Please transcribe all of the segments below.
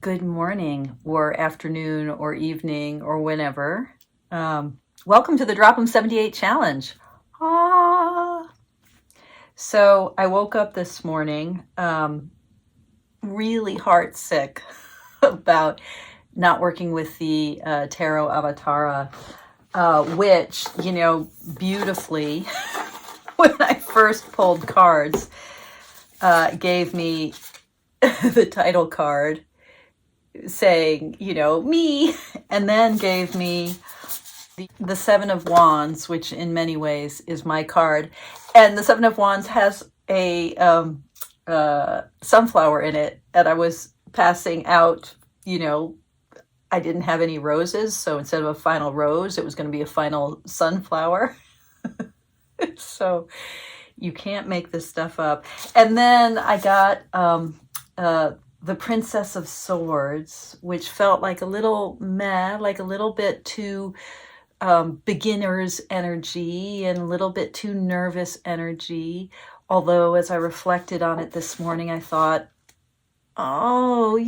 Good morning or afternoon or evening or whenever. Welcome to the Drop 'em 78 Challenge. Ah. So I woke up this morning really heart sick about not working with the Tarot Avatara, which, beautifully, when I first pulled cards, gave me the title card saying, me, and then gave me the Seven of Wands, which in many ways is my card. And the Seven of Wands has a sunflower in it. And I was passing out, I didn't have any roses. So instead of a final rose, it was going to be a final sunflower. So you can't make this stuff up. And then I got the Princess of Swords, which felt like a little meh, like a little bit too beginner's energy and a little bit too nervous energy. Although as I reflected on it this morning, I thought, oh,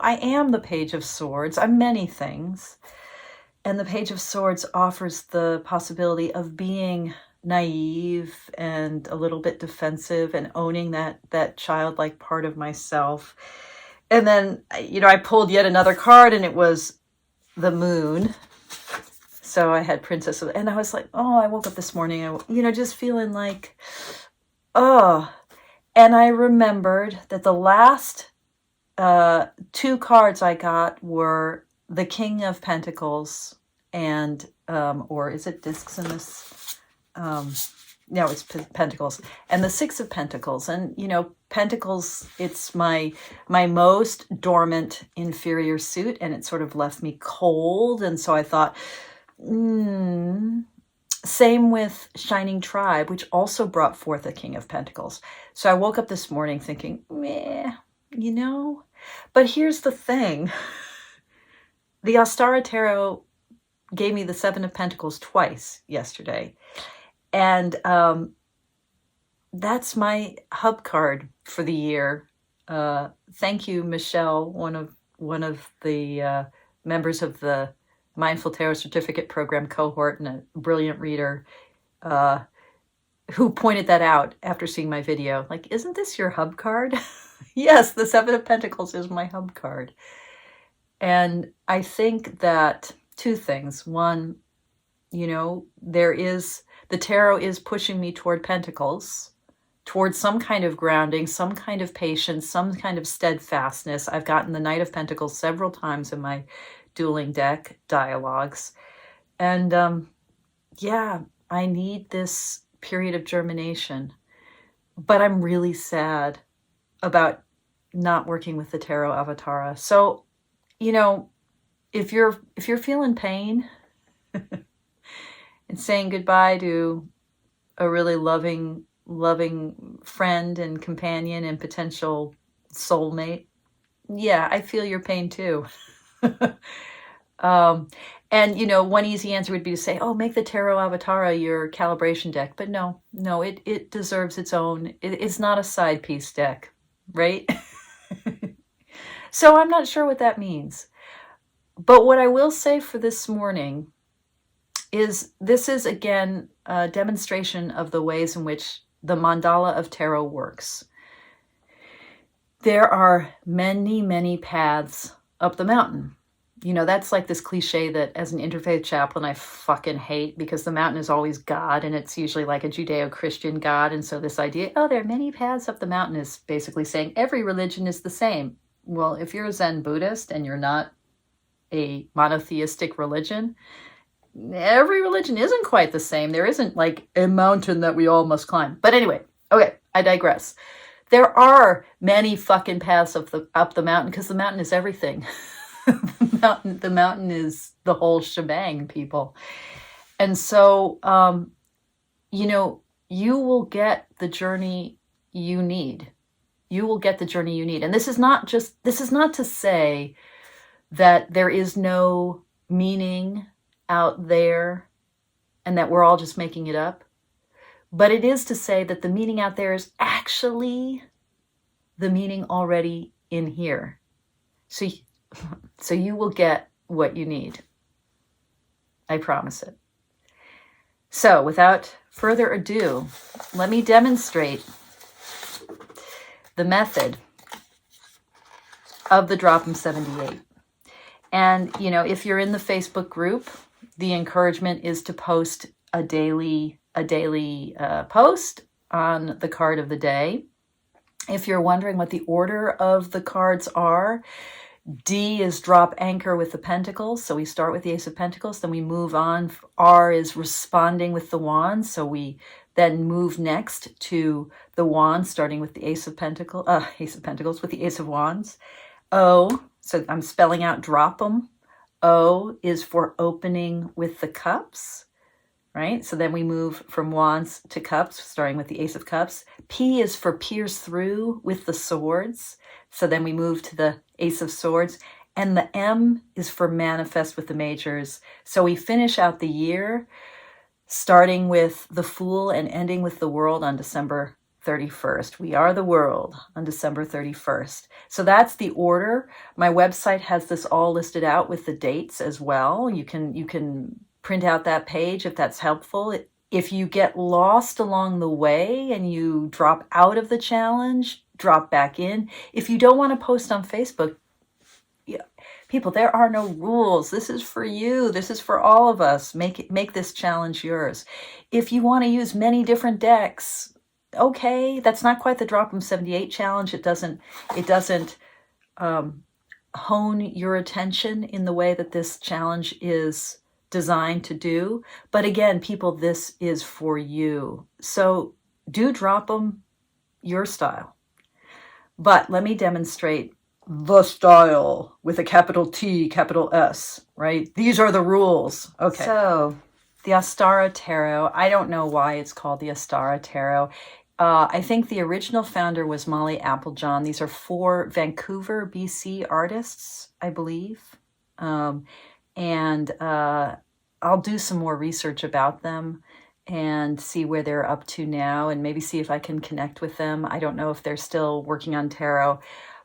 I am the Page of Swords. I'm many things. And the Page of Swords offers the possibility of being naive and a little bit defensive and owning that childlike part of myself. And then, I pulled yet another card, and it was the Moon. So I had Princess, and I was like, oh, I woke up this morning, just feeling like, oh. And I remembered that the last two cards I got were the King of Pentacles and, or is it discs in this? No, it's Pentacles, and the Six of Pentacles. And, Pentacles, it's my most dormant inferior suit, and it sort of left me cold. And so I thought, same with Shining Tribe, which also brought forth a King of Pentacles. So I woke up this morning thinking, meh, but here's the thing. The Ostara Tarot gave me the Seven of Pentacles twice yesterday. And that's my hub card for the year. Thank you, Michelle, one of the members of the Mindful Tarot Certificate Program cohort and a brilliant reader, who pointed that out after seeing my video. Like, isn't this your hub card? Yes, the Seven of Pentacles is my hub card. And I think that two things. One, the tarot is pushing me toward Pentacles, towards some kind of grounding, some kind of patience, some kind of steadfastness. I've gotten the Knight of Pentacles several times in my dueling deck dialogues. And I need this period of germination. But I'm really sad about not working with the Tarot Avatara. So, if you're feeling pain and saying goodbye to a really loving friend and companion and potential soulmate, yeah, I feel your pain too. And one easy answer would be to say, oh, make the Tarot Avatara your calibration deck. But no, it deserves its own. It's not a side piece deck, right? So I'm not sure what that means. But what I will say for this morning is this is, again, a demonstration of the ways in which the mandala of tarot works. There are many, many paths up the mountain. That's like this cliche that as an interfaith chaplain, I fucking hate, because the mountain is always God, and it's usually like a Judeo-Christian God. And so this idea, oh, there are many paths up the mountain, is basically saying every religion is the same. Well, if you're a Zen Buddhist and you're not a monotheistic religion, every religion isn't quite the same. There isn't like a mountain that we all must climb. But anyway, okay, I digress. There are many fucking paths up the mountain, because the mountain is everything. The mountain is the whole shebang, people. And so, you will get the journey you need. You will get the journey you need. And this is not to say that there is no meaning out there and that we're all just making it up. But it is to say that the meaning out there is actually the meaning already in here. So So you will get what you need. I promise it. So without further ado, let me demonstrate the method of the Drop 'em 78. And, you know, if you're in the Facebook group, the encouragement is to post a daily post on the card of the day. If you're wondering what the order of the cards are, D is drop anchor with the Pentacles. So we start with the Ace of Pentacles, then we move on. R is responding with the Wands. So we then move next to the Wands, starting with the Ace of Pentacles with the Ace of Wands. O, so I'm spelling out drop 'em. O is for opening with the Cups, right? So then we move from Wands to Cups, starting with the Ace of Cups. P is for pierce through with the Swords. So then we move to the Ace of Swords. And the M is for manifest with the Majors. So we finish out the year starting with the Fool and ending with the World on December 31st. We are the world on December 31st. So that's the order. My website has this all listed out with the dates as well. You can print out that page if that's helpful. If you get lost along the way and you drop out of the challenge, drop back in. If you don't want to post on Facebook, people, there are no rules. This is for you. This is for all of us. Make this challenge yours. If you want to use many different decks, okay, that's not quite the Drop 'em 78 challenge. It doesn't hone your attention in the way that this challenge is designed to do. But again, people, this is for you. So do drop 'em your style. But let me demonstrate the style with a capital T, capital S, right? These are the rules. Okay. So the Ostara Tarot, I don't know why it's called the Ostara Tarot. I think the original founder was Molly Applejohn. These are 4 Vancouver, BC artists, I believe. I'll do some more research about them and see where they're up to now and maybe see if I can connect with them. I don't know if they're still working on tarot.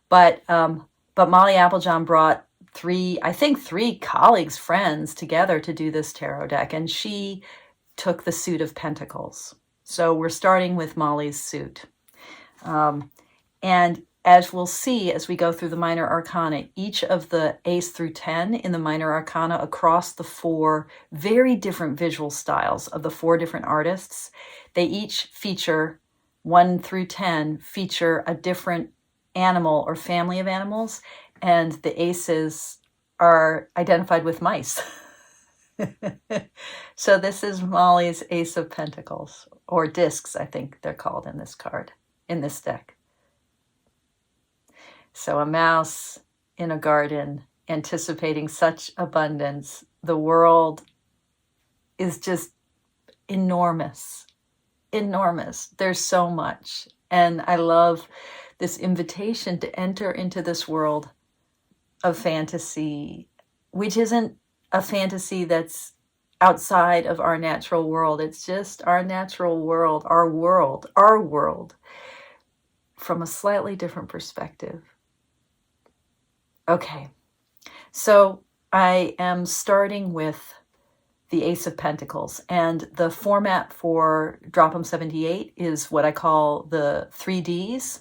But Molly Applejohn brought 3 colleagues, friends together to do this tarot deck. And she took the suit of Pentacles. So we're starting with Molly's suit. And as we'll see as we go through the minor arcana, each of the Ace through 10 in the minor arcana across the 4 very different visual styles of the 4 different artists, they each feature, 1 through 10, feature a different animal or family of animals, and the aces are identified with mice. So this is Molly's Ace of Pentacles, or discs, I think they're called in this card, in this deck. So a mouse in a garden, anticipating such abundance. The world is just enormous, enormous. There's so much. And I love this invitation to enter into this world of fantasy, which isn't a fantasy that's outside of our natural world. It's just our natural world, our world, from a slightly different perspective. Okay, so I am starting with the Ace of Pentacles, and the format for Drop 'em 78 is what I call the 3 Ds.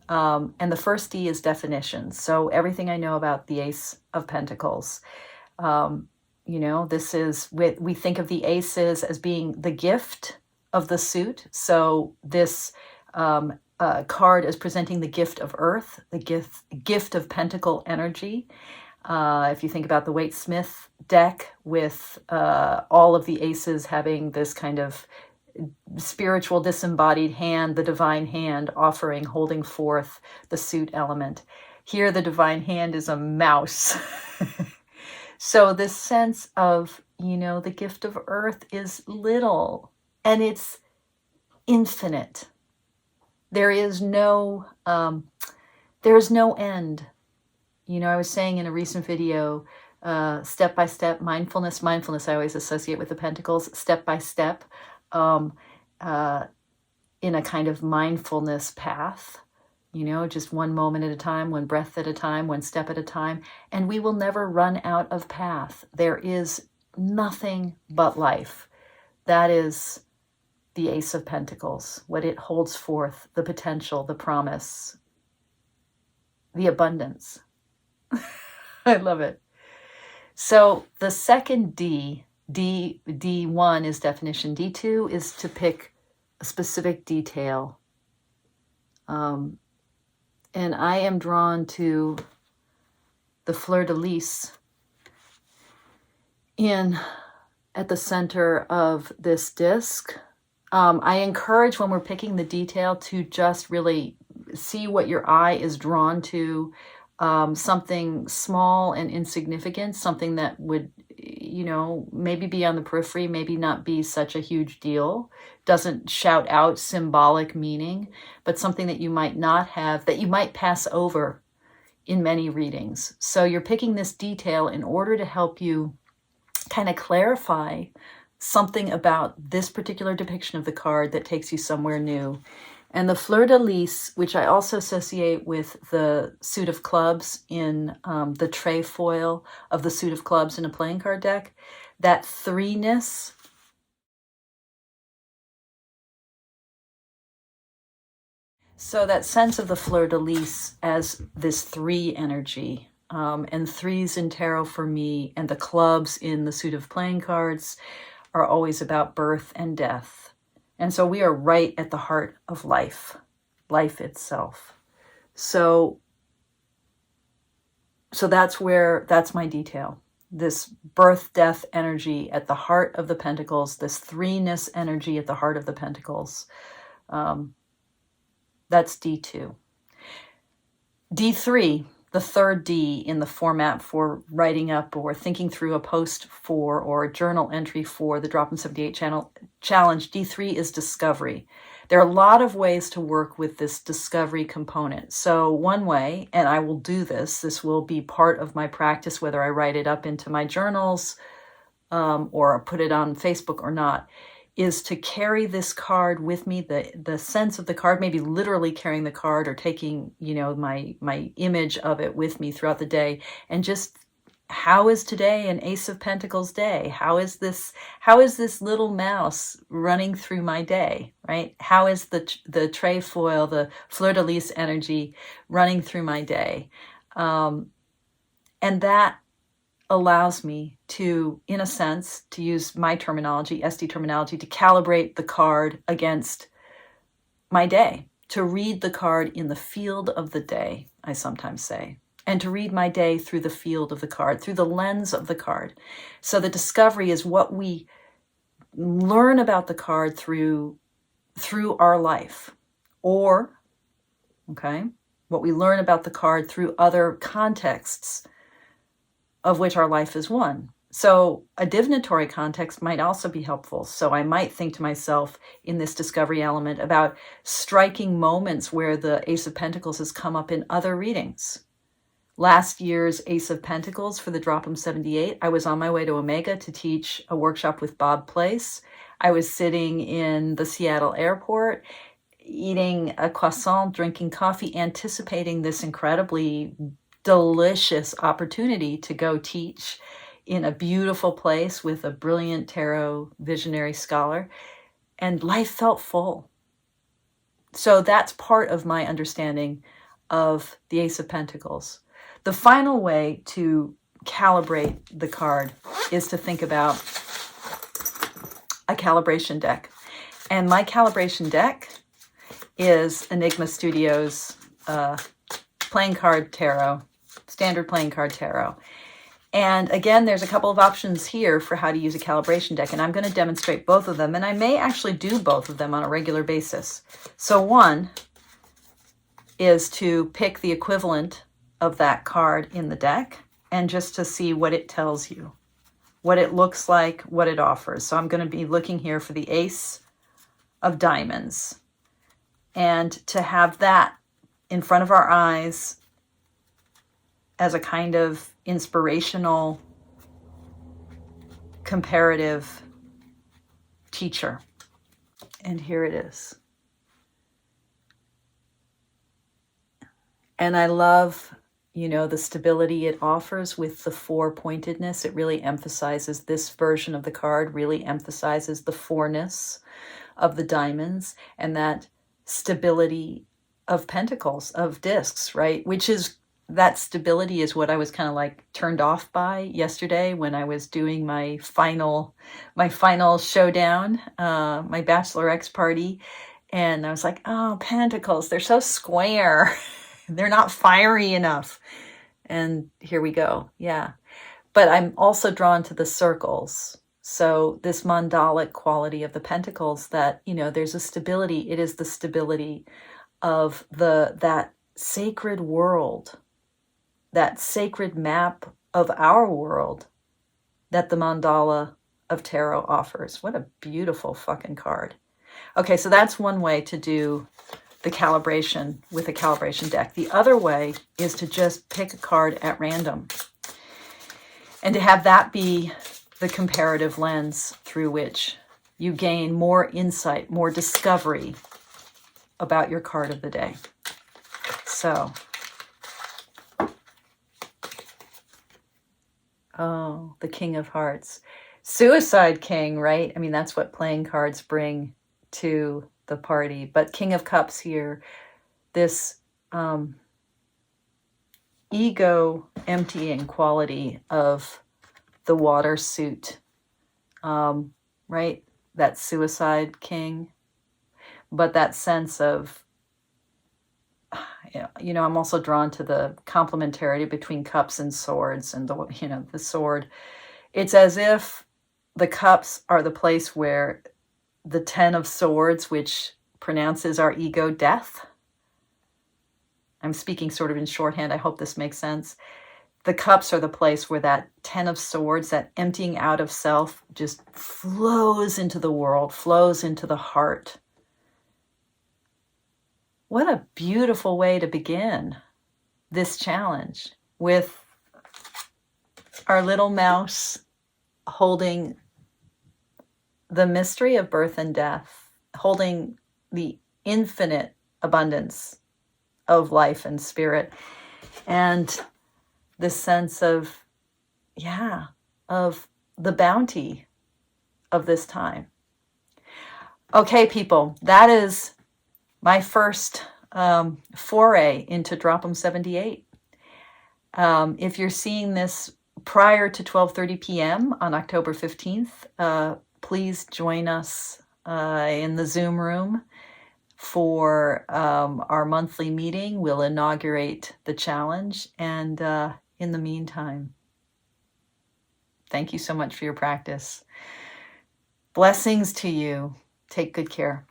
And the first D is definitions. So everything I know about the Ace of Pentacles. You know, this is, we think of the aces as being the gift of the suit. So this card is presenting the gift of earth, the gift of pentacle energy. If you think about the Waite Smith deck with all of the aces having this kind of spiritual disembodied hand, the divine hand offering, holding forth the suit element. Here the divine hand is a mouse. So this sense of, you know, the gift of earth is little and it's infinite. There is no end. You know, I was saying in a recent video, step-by-step mindfulness, I always associate with the Pentacles, step-by-step, in a kind of mindfulness path, you know, just one moment at a time, one breath at a time, one step at a time, and we will never run out of path. There is nothing but life. That is the Ace of Pentacles, what it holds forth, the potential, the promise, the abundance. I love it. So the second D1 is definition. D2 is to pick a specific detail. And I am drawn to the fleur-de-lis at the center of this disc. I encourage when we're picking the detail to just really see what your eye is drawn to, something small and insignificant, something that would, you know, maybe be on the periphery, maybe not be such a huge deal, doesn't shout out symbolic meaning, but something that you might not have, that you might pass over in many readings. So you're picking this detail in order to help you kind of clarify something about this particular depiction of the card that takes you somewhere new. And the fleur-de-lis, which I also associate with the suit of clubs in the trefoil of the suit of clubs in a playing card deck, that threeness. So that sense of the fleur-de-lis as this three energy, and threes in tarot for me, and the clubs in the suit of playing cards are always about birth and death. And so we are right at the heart of life, life itself. So that's my detail. This birth, death energy at the heart of the Pentacles, this threeness energy at the heart of the Pentacles. That's D2. D3, the third D in the format for writing up or thinking through a post for or a journal entry for the Drop in 78 challenge. D3 is discovery. There are a lot of ways to work with this discovery component. So one way, and I will do this will be part of my practice, whether I write it up into my journals or put it on Facebook or not, is to carry this card with me, the sense of the card, maybe literally carrying the card or taking, you know, my image of it with me throughout the day, and just, how is today an Ace of Pentacles day? How is this little mouse running through my day, right? How is the trefoil, the fleur-de-lis energy running through my day? And that allows me to, in a sense, to use my terminology, SD terminology, to calibrate the card against my day, to read the card in the field of the day, I sometimes say, and to read my day through the field of the card, through the lens of the card. So the discovery is what we learn about the card through our life, or, okay, what we learn about the card through other contexts of which our life is one. So a divinatory context might also be helpful. So I might think to myself in this discovery element about striking moments where the Ace of Pentacles has come up in other readings. Last year's Ace of Pentacles for the Drop 'em 78, I was on my way to Omega to teach a workshop with Bob Place. I was sitting in the Seattle airport, eating a croissant, drinking coffee, anticipating this incredibly delicious opportunity to go teach in a beautiful place with a brilliant tarot visionary scholar, and life felt full. So that's part of my understanding of the Ace of Pentacles. The final way to calibrate the card is to think about a calibration deck. And my calibration deck is Enigma Studios playing card tarot, standard playing card tarot. And again, there's a couple of options here for how to use a calibration deck, and I'm going to demonstrate both of them, and I may actually do both of them on a regular basis. So one is to pick the equivalent of that card in the deck and just to see what it tells you, what it looks like, what it offers. So I'm going to be looking here for the Ace of Diamonds, and to have that in front of our eyes as a kind of inspirational, comparative teacher. And here it is. And I love, you know, the stability it offers with the four-pointedness. It really emphasizes, this version of the card really emphasizes the fourness of the diamonds and that stability of pentacles, of discs, right? Which is, that stability is what I was kind of like turned off by yesterday when I was doing my final showdown, my Bachelor X party. And I was like, oh, pentacles, they're so square. They're not fiery enough. And here we go. Yeah. But I'm also drawn to the circles. So this mandalic quality of the pentacles, that, you know, there's a stability. It is the stability of that sacred world, that sacred map of our world that the mandala of tarot offers. What a beautiful fucking card. Okay, so that's one way to do the calibration with a calibration deck. The other way is to just pick a card at random and to have that be the comparative lens through which you gain more insight, more discovery about your card of the day. So, oh, the King of Hearts. Suicide King, right? I mean, that's what playing cards bring to the party. But King of Cups here, this ego emptying quality of the water suit, right? That Suicide King. But that sense of, you know, I'm also drawn to the complementarity between cups and swords, and the, you know, the sword. It's as if the cups are the place where the 10 of swords, which pronounces our ego death. I'm speaking sort of in shorthand. I hope this makes sense. The cups are the place where that 10 of swords, that emptying out of self, just flows into the world, flows into the heart. What a beautiful way to begin this challenge, with our little mouse holding the mystery of birth and death, holding the infinite abundance of life and spirit, and this sense of, yeah, of the bounty of this time. Okay, people, that is my first foray into Drop 'em 78. If you're seeing this prior to 12:30 p.m. on October 15th, please join us in the Zoom room for our monthly meeting. We'll inaugurate the challenge. And in the meantime, thank you so much for your practice. Blessings to you. Take good care.